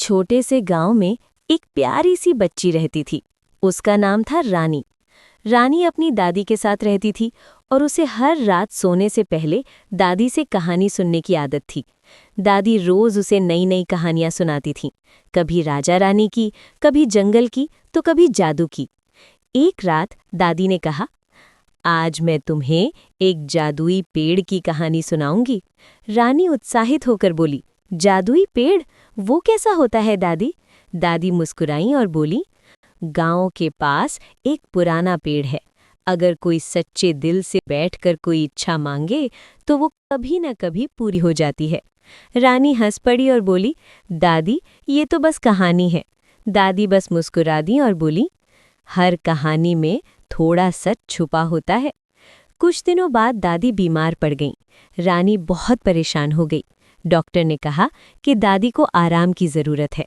छोटे से गांव में एक प्यारी सी बच्ची रहती थी। उसका नाम था रानी। रानी अपनी दादी के साथ रहती थी और उसे हर रात सोने से पहले दादी से कहानी सुनने की आदत थी। दादी रोज उसे नई नई कहानियां सुनाती थीं, कभी राजा रानी की, कभी जंगल की, तो कभी जादू की। एक रात दादी ने कहा, आज मैं तुम्हें एक जादुई पेड़ की कहानी सुनाऊंगी। रानी उत्साहित होकर बोली, जादुई पेड़? वो कैसा होता है दादी? दादी मुस्कुराई और बोली, गांव के पास एक पुराना पेड़ है। अगर कोई सच्चे दिल से बैठकर कोई इच्छा मांगे तो वो कभी न कभी पूरी हो जाती है। रानी हंस पड़ी और बोली, दादी ये तो बस कहानी है। दादी बस मुस्कुरा दी और बोली, हर कहानी में थोड़ा सच छुपा होता है। कुछ दिनों बाद दादी बीमार पड़ गईं। रानी बहुत परेशान हो गई। डॉक्टर ने कहा कि दादी को आराम की ज़रूरत है।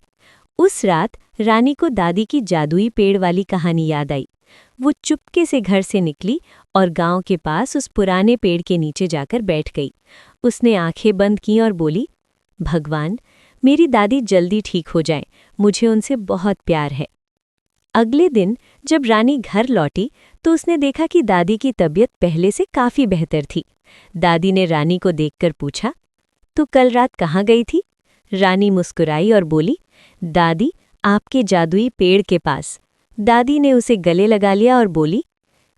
उस रात रानी को दादी की जादुई पेड़ वाली कहानी याद आई। वो चुपके से घर से निकली और गांव के पास उस पुराने पेड़ के नीचे जाकर बैठ गई। उसने आंखें बंद की और बोली, भगवान, मेरी दादी जल्दी ठीक हो जाए, मुझे उनसे बहुत प्यार है। अगले दिन जब रानी घर लौटी तो उसने देखा कि दादी की तबीयत पहले से काफ़ी बेहतर थी। दादी ने रानी को देखकर पूछा, तू कल रात कहाँ गई थी? रानी मुस्कुराई और बोली, दादी आपके जादुई पेड़ के पास। दादी ने उसे गले लगा लिया और बोली,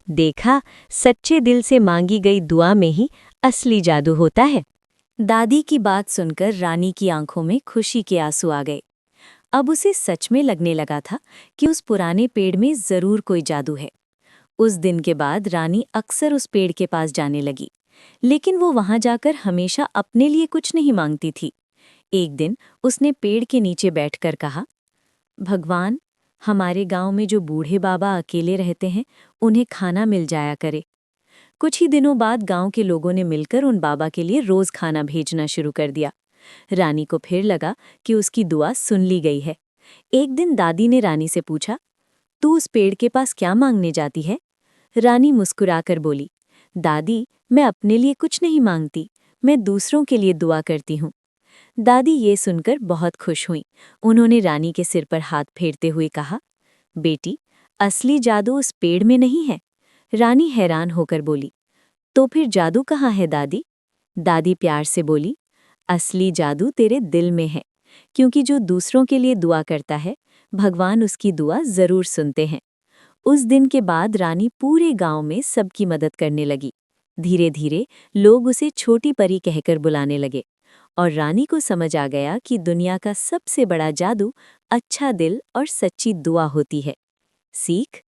देखा, सच्चे दिल से मांगी गई दुआ में ही असली जादू होता है। दादी की बात सुनकर रानी की आंखों में खुशी के आंसू आ गए। अब उसे सच में लगने लगा था कि उस पुराने पेड़ में जरूर कोई जादू है। उस दिन के बाद रानी अक्सर उस पेड़ के पास जाने लगी, लेकिन वो वहां जाकर हमेशा अपने लिए कुछ नहीं मांगती थी। एक दिन उसने पेड़ के नीचे बैठकर कहा, भगवान, हमारे गांव में जो बूढ़े बाबा अकेले रहते हैं, उन्हें खाना मिल जाया करे। कुछ ही दिनों बाद गांव के लोगों ने मिलकर उन बाबा के लिए रोज खाना भेजना शुरू कर दिया। रानी को फिर लगा कि उसकी दुआ सुन ली गई है। एक दिन दादी ने रानी से पूछा, तू उस पेड़ के पास क्या मांगने जाती है? रानी मुस्कुराकर बोली, दादी, मैं अपने लिए कुछ नहीं मांगती, मैं दूसरों के लिए दुआ करती हूँ। दादी ये सुनकर बहुत खुश हुई। उन्होंने रानी के सिर पर हाथ फेरते हुए कहा, बेटी, असली जादू उस पेड़ में नहीं है। रानी हैरान होकर बोली, तो फिर जादू कहाँ है दादी? दादी प्यार से बोली, असली जादू तेरे दिल में है, क्योंकि जो दूसरों के लिए दुआ करता है, भगवान उसकी दुआ जरूर सुनते हैं। उस दिन के बाद रानी पूरे गांव में सबकी मदद करने लगी। धीरे धीरे लोग उसे छोटी परी कहकर बुलाने लगे और रानी को समझ आ गया कि दुनिया का सबसे बड़ा जादू अच्छा दिल और सच्ची दुआ होती है। सीख,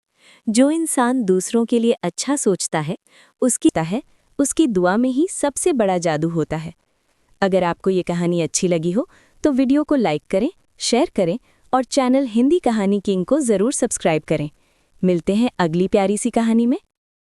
जो इंसान दूसरों के लिए अच्छा सोचता है, उसकी दुआ में ही सबसे बड़ा जादू होता है। अगर आपको ये कहानी अच्छी लगी हो तो वीडियो को लाइक करें, शेयर करें और चैनल हिंदी कहानी किंग को ज़रूर सब्सक्राइब करें। मिलते हैं अगली प्यारी सी कहानी में।